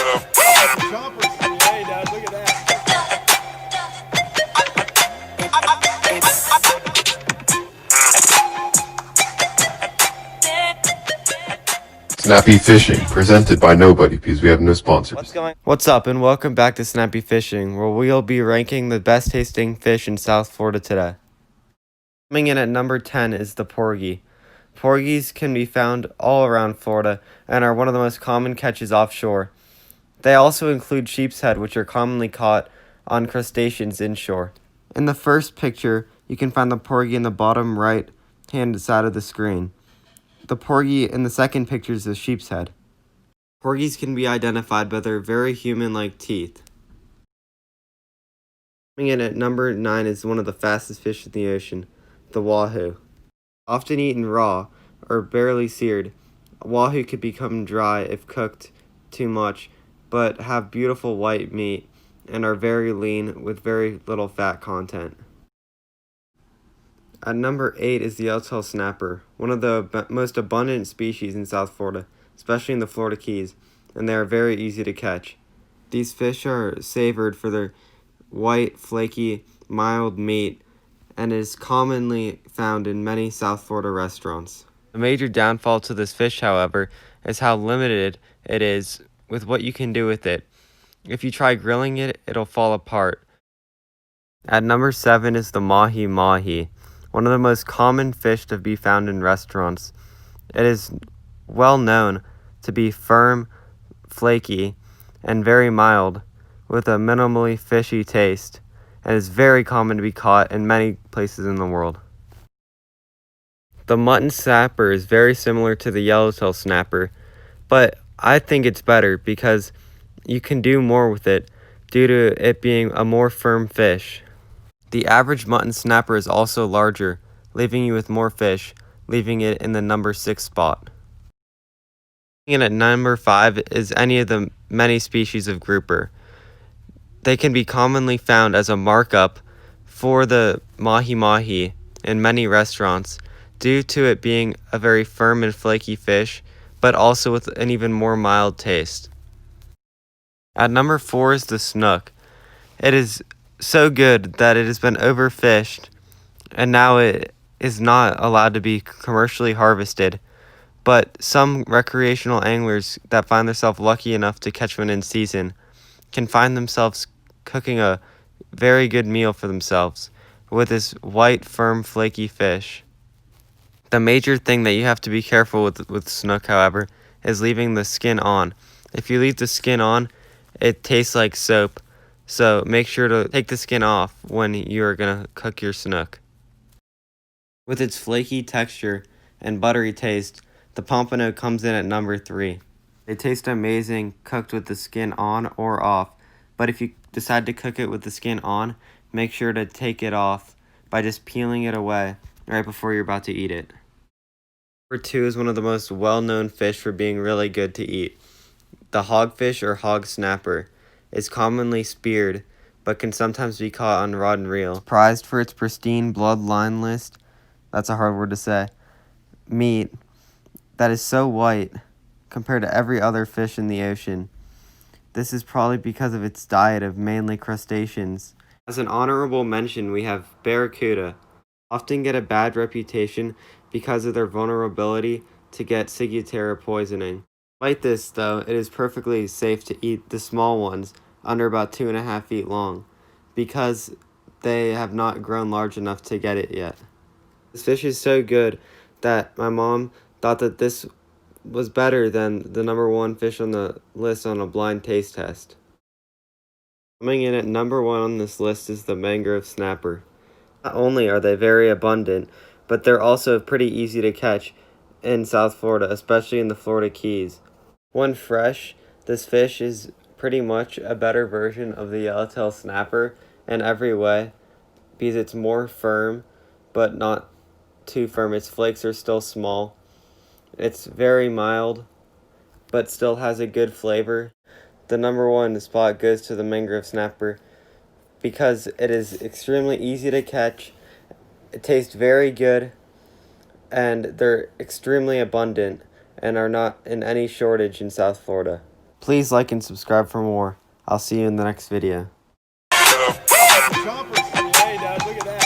Hey, Dad, look at that. Snappy Fishing, presented by nobody because we have no sponsors. What's up, and welcome back to Snappy Fishing, where we'll be ranking the best tasting fish in South Florida today. Coming in at number 10 is the porgy. Porgies can be found all around Florida and are one of the most common catches offshore. They also include sheep's head, which are commonly caught on crustaceans inshore. In the first picture, you can find the porgy in the bottom right hand side of the screen. The porgy in the second picture is the sheep's head. Porgies can be identified by their very human-like teeth. Coming in at number 9 is one of the fastest fish in the ocean, the wahoo. Often eaten raw or barely seared, wahoo could become dry if cooked too much, but have beautiful white meat and are very lean with very little fat content. At number 8 is the yellowtail snapper, one of the most abundant species in South Florida, especially in the Florida Keys, and they are very easy to catch. These fish are savored for their white, flaky, mild meat, and is commonly found in many South Florida restaurants. The major downfall to this fish, however, is how limited it is with what you can do with it. If you try grilling it, it'll fall apart. At number 7 is the Mahi Mahi, one of the most common fish to be found in restaurants. It is well known to be firm, flaky, and very mild, with a minimally fishy taste, and is very common to be caught in many places in the world. The Mutton Snapper is very similar to the yellowtail snapper, but I think it's better because you can do more with it due to it being a more firm fish. The average mutton snapper is also larger, leaving you with more fish, leaving it in the number 6 spot. And at number 5 is any of the many species of grouper. They can be commonly found as a markup for the Mahi Mahi in many restaurants due to it being a very firm and flaky fish, but also with an even more mild taste. At number 4 is the snook. It is so good that it has been overfished, and now it is not allowed to be commercially harvested, but some recreational anglers that find themselves lucky enough to catch one in season can find themselves cooking a very good meal for themselves with this white, firm, flaky fish. The major thing that you have to be careful with snook, however, is leaving the skin on. If you leave the skin on, it tastes like soap, so make sure to take the skin off when you're going to cook your snook. With its flaky texture and buttery taste, the Pompano comes in at number 3. They taste amazing cooked with the skin on or off, but if you decide to cook it with the skin on, make sure to take it off by just peeling it away right before you're about to eat it. Number 2 is one of the most well-known fish for being really good to eat. The hogfish or hog snapper is commonly speared, but can sometimes be caught on rod and reel. It's prized for its pristine bloodline list, that's a hard word to say, meat that is so white compared to every other fish in the ocean. This is probably because of its diet of mainly crustaceans. As an honorable mention, we have barracuda. Often get a bad reputation because of their vulnerability to get ciguatera poisoning. Despite this, though, it is perfectly safe to eat the small ones under about 2.5 feet long because they have not grown large enough to get it yet. This fish is so good that my mom thought that this was better than the number 1 fish on the list on a blind taste test. Coming in at number 1 on this list is the Mangrove Snapper. Not only are they very abundant, but they're also pretty easy to catch in South Florida, especially in the Florida Keys. When fresh, this fish is pretty much a better version of the yellowtail snapper in every way because it's more firm, but not too firm. Its flakes are still small. It's very mild, but still has a good flavor. The number 1 spot goes to the Mangrove Snapper because it is extremely easy to catch, it tastes very good, and they're extremely abundant and are not in any shortage in South Florida. Please like and subscribe for more. I'll see you in the next video. Hey, Dad, look at that.